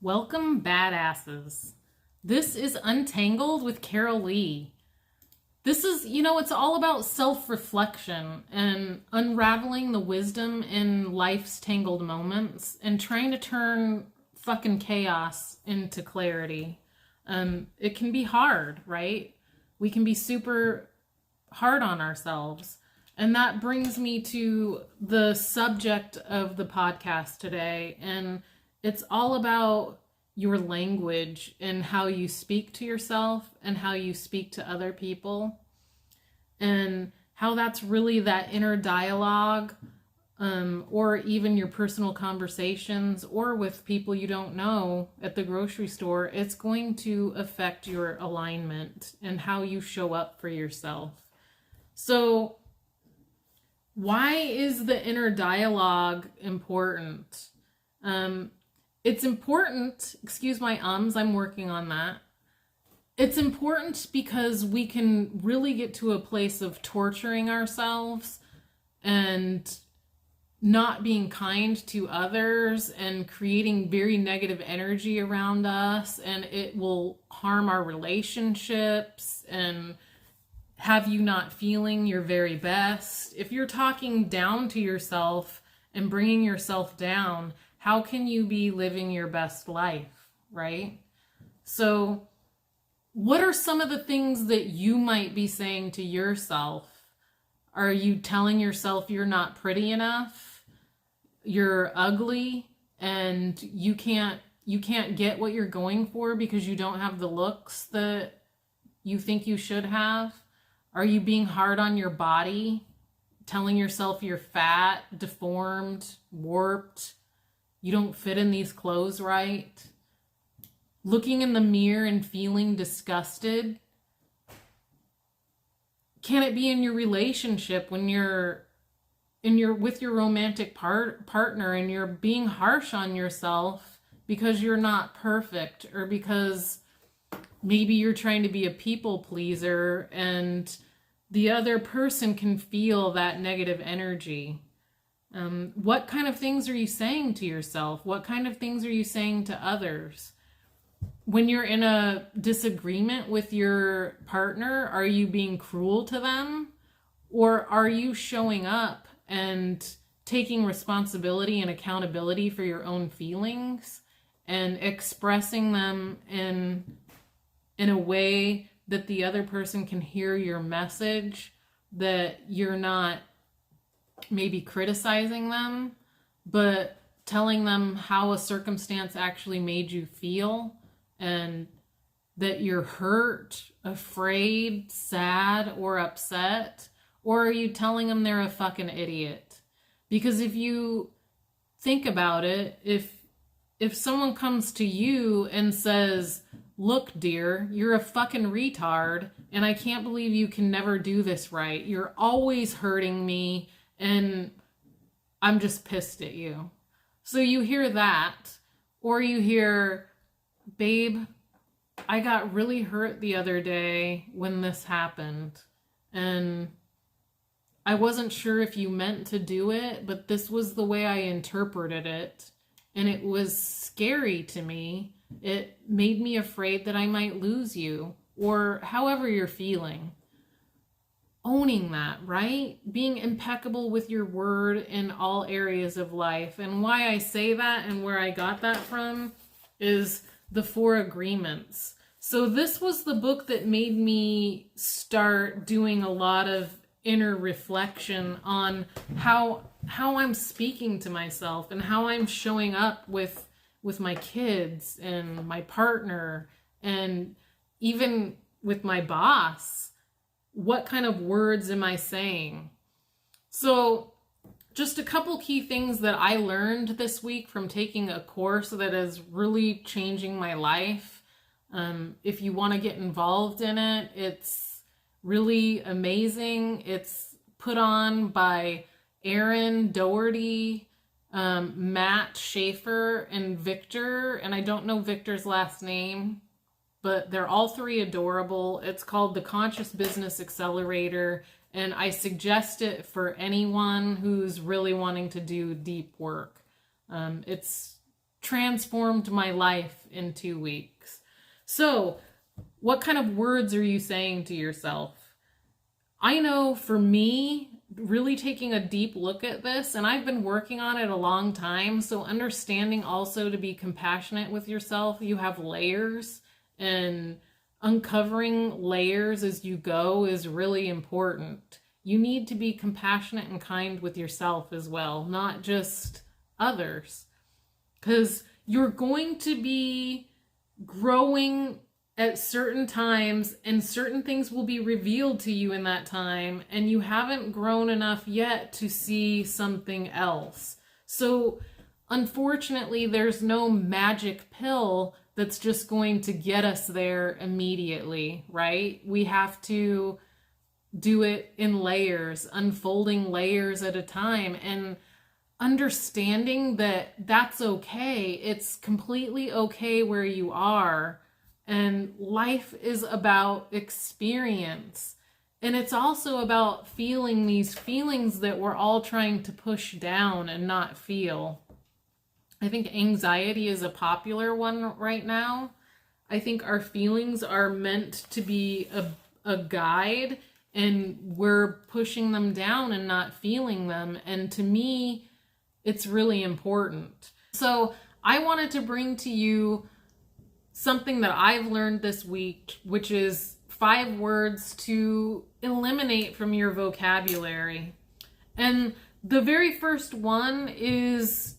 Welcome, badasses. This is Untangled with Carol Lee. This is, it's all about self-reflection and unraveling the wisdom in life's tangled moments and trying to turn fucking chaos into clarity. It can be hard, right? We can be super hard on ourselves. And that brings me to the subject of the podcast today. And it's all about your language and how you speak to yourself and how you speak to other people. And how that's really that inner dialogue, or even your personal conversations or with people you don't know at the grocery store. It's going to affect your alignment and how you show up for yourself. So why is the inner dialogue important? It's important, excuse my ums, I'm working on that. It's important because we can really get to a place of torturing ourselves and not being kind to others and creating very negative energy around us, and it will harm our relationships and have you not feeling your very best. If you're talking down to yourself and bringing yourself down, how can you be living your best life, right? So what are some of the things that you might be saying to yourself? Are you telling yourself you're not pretty enough? You're ugly and you can't get what you're going for because you don't have the looks that you think you should have? Are you being hard on your body? Telling yourself you're fat, deformed, warped, you don't fit in these clothes right? Looking in the mirror and feeling disgusted? Can it be in your relationship when you're with your romantic partner and you're being harsh on yourself because you're not perfect, or because maybe you're trying to be a people pleaser and the other person can feel that negative energy? What kind of things are you saying to yourself? What kind of things are you saying to others? When you're in a disagreement with your partner, are you being cruel to them? Or are you showing up and taking responsibility and accountability for your own feelings and expressing them in a way that the other person can hear your message, that you're not maybe criticizing them, but telling them how a circumstance actually made you feel, and that you're hurt, afraid, sad, or upset? Or are you telling them they're a fucking idiot? Because if you think about it, if someone comes to you and says, "Look, dear, you're a fucking retard, and I can't believe you can never do this right. You're always hurting me, and I'm just pissed at you." So you hear that, or you hear, "Babe, I got really hurt the other day when this happened, and I wasn't sure if you meant to do it, but this was the way I interpreted it, and it was scary to me. It made me afraid that I might lose you," or however you're feeling. Owning that, right? Being impeccable with your word in all areas of life. And why I say that and where I got that from is the 4 Agreements. So this was the book that made me start doing a lot of inner reflection on how I'm speaking to myself and how I'm showing up with my kids and my partner, and even with my boss. What kind of words am I saying? So just a couple key things that I learned this week from taking a course that is really changing my life. If you want to get involved in it, it's really amazing. It's put on by Erin Doherty, Matt Schaefer, and Victor. And I don't know Victor's last name, but they're all 3 adorable. It's called the Conscious Business Accelerator, and I suggest it for anyone who's really wanting to do deep work. It's transformed my life in 2 weeks. So, what kind of words are you saying to yourself? I know for me, really taking a deep look at this, and I've been working on it a long time, so understanding also to be compassionate with yourself. You have layers, and uncovering layers as you go is really important. You need to be compassionate and kind with yourself as well, not just others. Because you're going to be growing at certain times, and certain things will be revealed to you in that time, and you haven't grown enough yet to see something else. So unfortunately, there's no magic pill that's just going to get us there immediately, right? We have to do it in layers, unfolding layers at a time, and understanding that that's okay. It's completely okay where you are. And life is about experience. And it's also about feeling these feelings that we're all trying to push down and not feel. I think anxiety is a popular one right now. I think our feelings are meant to be a guide, and we're pushing them down and not feeling them. And to me, it's really important. So I wanted to bring to you something that I've learned this week, which is 5 words to eliminate from your vocabulary. And the very first one is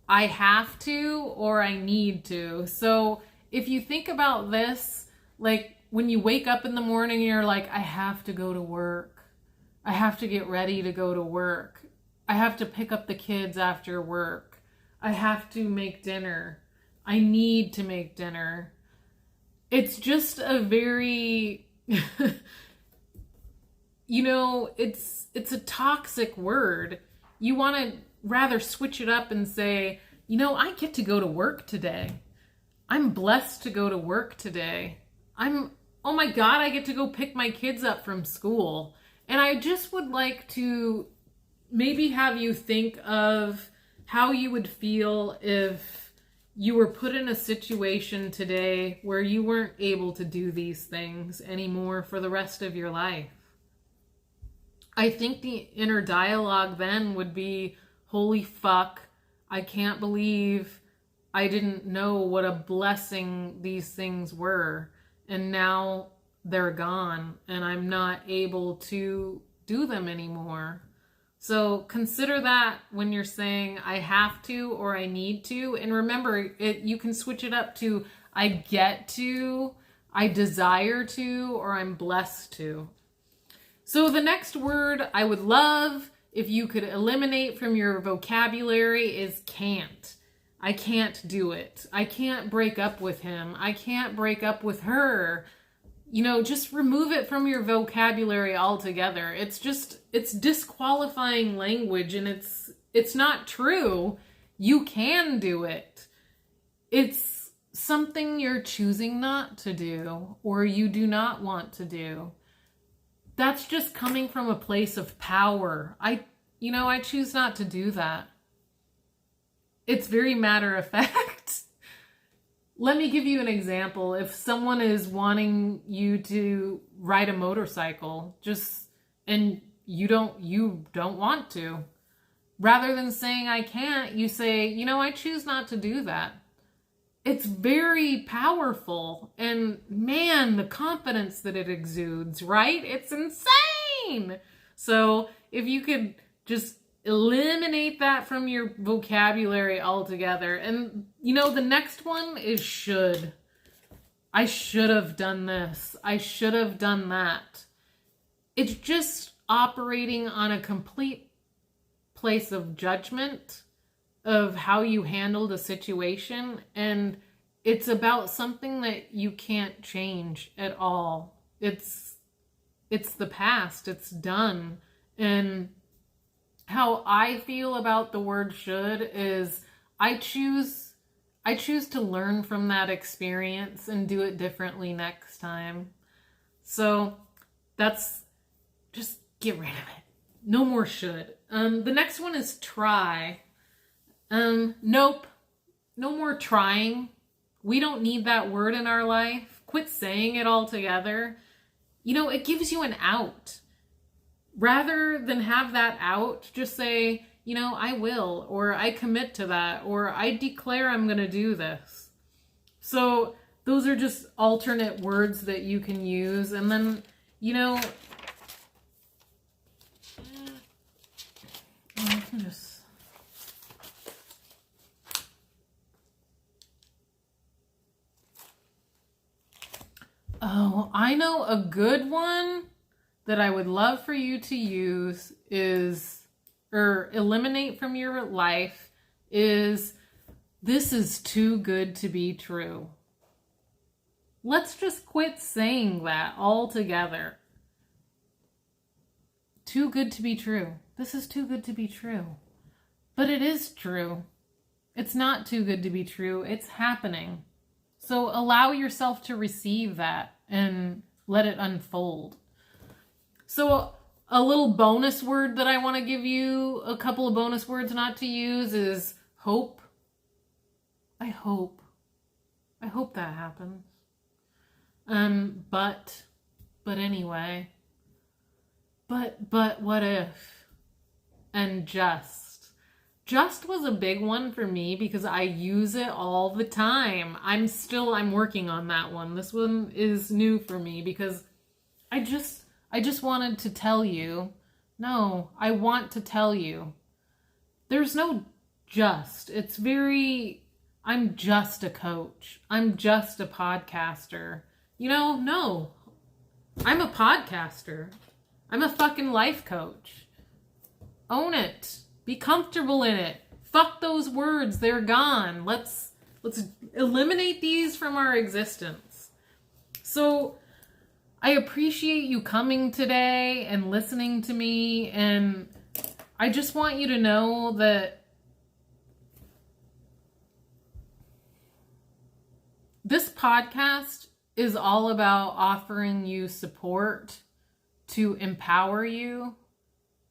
I have to or I need to. So if you think about this, like when you wake up in the morning, you're like, I have to go to work. I have to get ready to go to work. I have to pick up the kids after work. I have to make dinner. I need to make dinner. It's just a very, it's a toxic word. You want to rather switch it up and say, I get to go to work today. I'm blessed to go to work today. Oh my God, I get to go pick my kids up from school. And I just would like to maybe have you think of how you would feel if you were put in a situation today where you weren't able to do these things anymore for the rest of your life. I think the inner dialogue then would be, holy fuck, I can't believe I didn't know what a blessing these things were. And now they're gone and I'm not able to do them anymore. So consider that when you're saying I have to or I need to. And remember, you can switch it up to I get to, I desire to, or I'm blessed to. So the next word I would love if you could eliminate from your vocabulary is can't. I can't do it. I can't break up with him. I can't break up with her. Just remove it from your vocabulary altogether. It's disqualifying language, and it's not true. You can do it. It's something you're choosing not to do or you do not want to do. That's just coming from a place of power. I choose not to do that. It's very matter of fact. Let me give you an example. If someone is wanting you to ride a motorcycle, and you don't want to, rather than saying I can't, you say, I choose not to do that. It's very powerful, and man, the confidence that it exudes, right? It's insane. So if you could just eliminate that from your vocabulary altogether. And the next one is should. I should have done this. I should have done that. It's just operating on a complete place of judgment of how you handled a situation, and it's about something that you can't change at all. It's the past. It's done. And how I feel about the word should is I choose to learn from that experience and do it differently next time. So just get rid of it. No more should. The next one is try. Nope. no more trying. We don't need that word in our life. Quit saying it altogether. It gives you an out. Rather than have that out, just say, I will, or I commit to that, or I declare I'm going to do this. So those are just alternate words that you can use. And then, I can just... Oh, I know a good one that I would love for you to use or eliminate from your life is, this is too good to be true. Let's just quit saying that altogether. Too good to be true. This is too good to be true. But it is true. It's not too good to be true. It's happening. So allow yourself to receive that and let it unfold. So a little bonus word that I want to give you, a couple of bonus words not to use, is hope. I hope that happens. But anyway, but what if? And just was a big one for me because I use it all the time. I'm working on that one. This one is new for me because I just wanted to tell you. No, I want to tell you. There's no just. It's very, I'm just a coach. I'm just a podcaster. No. I'm a podcaster. I'm a fucking life coach. Own it. Be comfortable in it. Fuck those words. They're gone. Let's eliminate these from our existence. So I appreciate you coming today and listening to me, and I just want you to know that this podcast is all about offering you support to empower you,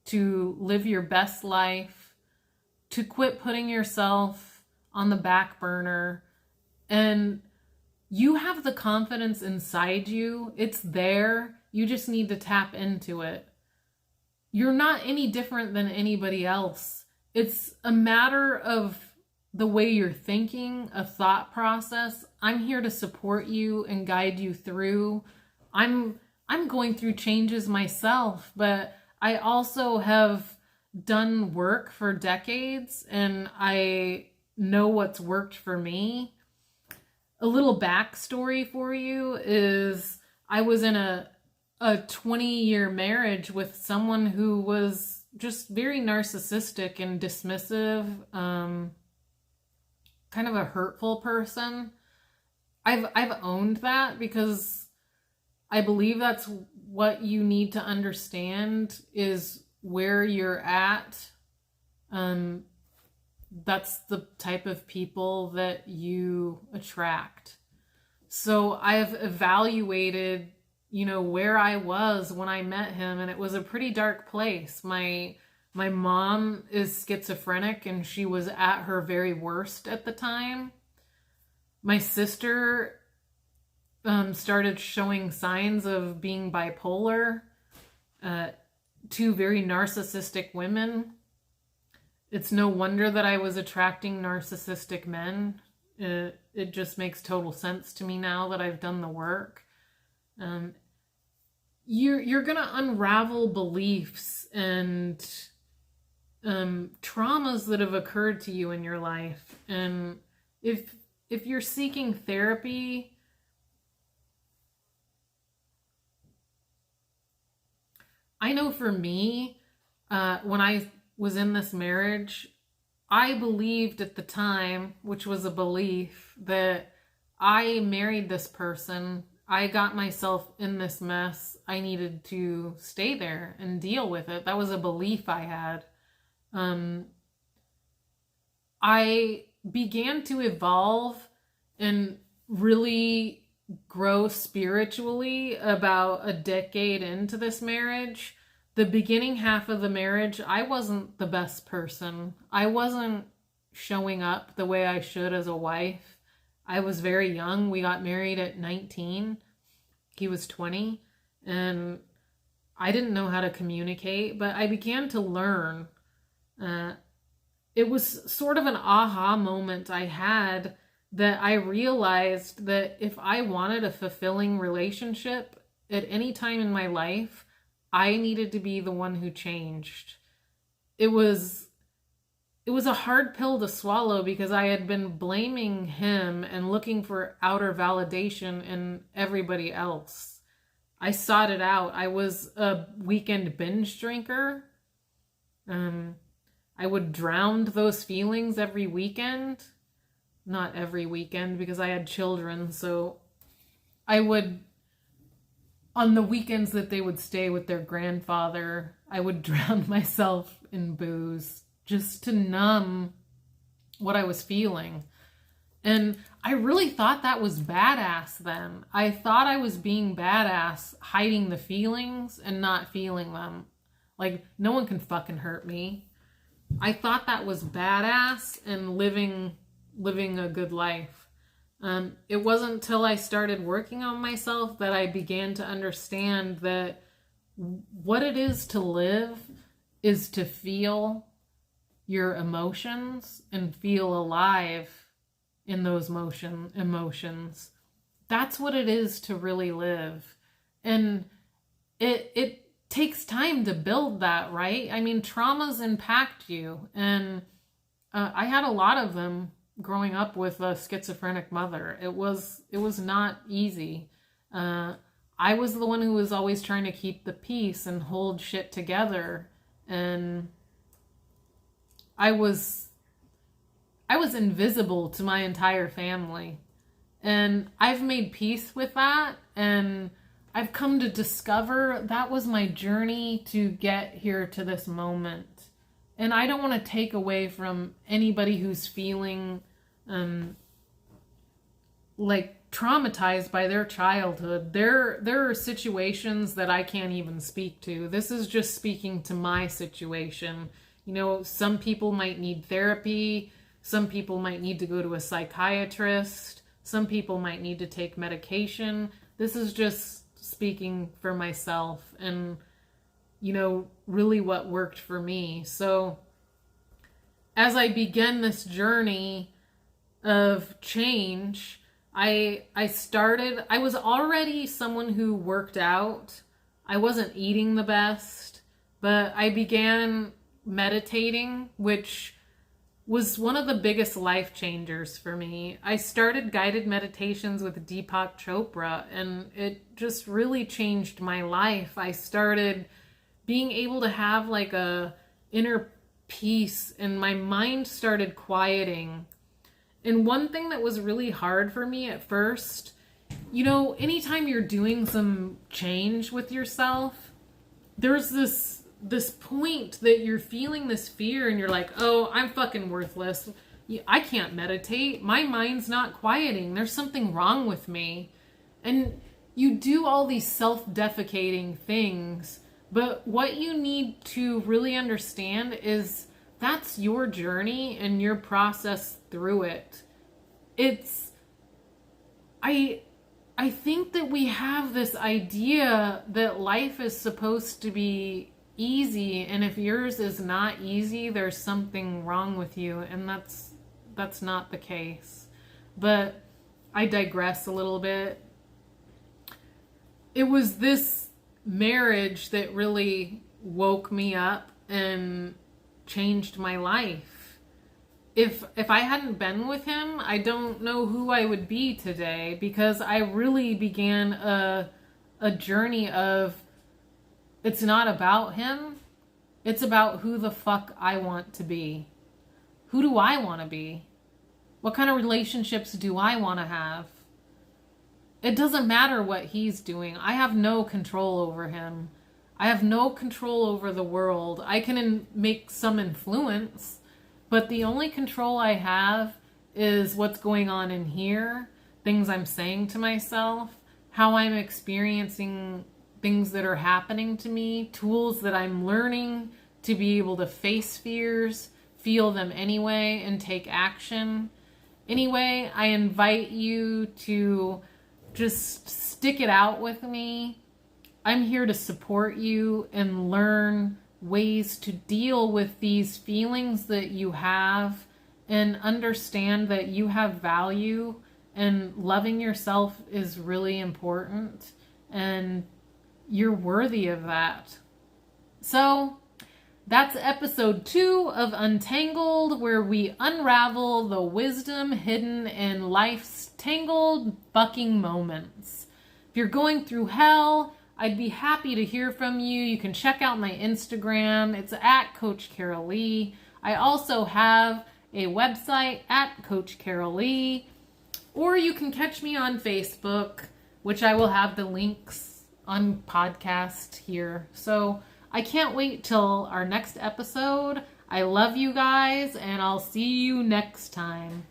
to live your best life, to quit putting yourself on the back burner. And you have the confidence inside you. It's there. You just need to tap into it. You're not any different than anybody else. It's a matter of the way you're thinking, a thought process. I'm here to support you and guide you through. I'm going through changes myself, but I also have done work for decades and I know what's worked for me. A little backstory for you is I was in a 20-year marriage with someone who was just very narcissistic and dismissive, kind of a hurtful person. I've owned that because I believe that's what you need to understand is where you're at. That's the type of people that you attract. So I've evaluated, where I was when I met him, and it was a pretty dark place. My mom is schizophrenic and she was at her very worst at the time. My sister started showing signs of being bipolar. Two very narcissistic women. It's no wonder that I was attracting narcissistic men. It just makes total sense to me now that I've done the work. You're gonna unravel beliefs and traumas that have occurred to you in your life. And if you're seeking therapy, I know for me, when I was in this marriage, I believed at the time, which was a belief, that I married this person. I got myself in this mess. I needed to stay there and deal with it. That was a belief I had. I began to evolve and really grow spiritually about a decade into this marriage. The beginning half of the marriage, I wasn't the best person. I wasn't showing up the way I should as a wife. I was very young. We got married at 19. He was 20. And I didn't know how to communicate, but I began to learn. It was sort of an aha moment I had, that I realized that if I wanted a fulfilling relationship at any time in my life, I needed to be the one who changed. It was a hard pill to swallow, because I had been blaming him and looking for outer validation in everybody else. I sought it out. I was a weekend binge drinker. I would drown those feelings every weekend. Not every weekend, because I had children, so I would, on the weekends that they would stay with their grandfather, I would drown myself in booze just to numb what I was feeling. And I really thought that was badass then. I thought I was being badass, hiding the feelings and not feeling them. Like, no one can fucking hurt me. I thought that was badass and living a good life. It wasn't until I started working on myself that I began to understand that what it is to live is to feel your emotions and feel alive in those emotions. That's what it is to really live. And it takes time to build that, right? I mean, traumas impact you. And I had a lot of them growing up with a schizophrenic mother. It was not easy. I was the one who was always trying to keep the peace and hold shit together. And I was invisible to my entire family. And I've made peace with that, and I've come to discover that was my journey to get here to this moment. And I don't want to take away from anybody who's feeling like traumatized by their childhood. There are situations that I can't even speak to. This is just speaking to my situation. You know, some people might need therapy. Some people might need to go to a psychiatrist. Some people might need to take medication. This is just speaking for myself and, you know, really what worked for me. So as I began this journey of change, I was already someone who worked out. I wasn't eating the best, but I began meditating, which was one of the biggest life changers for me. I started guided meditations with Deepak Chopra, and it just really changed my life. I started being able to have like a inner peace, and my mind started quieting. And one thing that was really hard for me at first, you know, anytime you're doing some change with yourself, there's this point that you're feeling this fear, and you're like, oh, I'm fucking worthless. I can't meditate. My mind's not quieting. There's something wrong with me. And you do all these self-defecating things, but what you need to really understand is that's your journey and your process through it. I think that we have this idea that life is supposed to be easy, and if yours is not easy, there's something wrong with you, and that's not the case. But I digress a little bit. It was this marriage that really woke me up and changed my life. If I hadn't been with him, I don't know who I would be today, because I really began a journey of, it's not about him, it's about who the fuck I want to be. Who do I want to be? What kind of relationships do I want to have? It doesn't matter what he's doing. I have no control over him. I have no control over the world. I can make some influence, but the only control I have is what's going on in here, things I'm saying to myself, how I'm experiencing things that are happening to me, tools that I'm learning to be able to face fears, feel them anyway and take action anyway. I invite you to just stick it out with me. I'm here to support you and learn ways to deal with these feelings that you have and understand that you have value and loving yourself is really important and you're worthy of that. So that's episode 2 of Untangled, where we unravel the wisdom hidden in life's tangled, bucking moments. If you're going through hell, I'd be happy to hear from you. You can check out my Instagram. It's at Coach Carol Lee. I also have a website at Coach Carol Lee. Or you can catch me on Facebook, which I will have the links on podcast here. So I can't wait till our next episode. I love you guys, and I'll see you next time.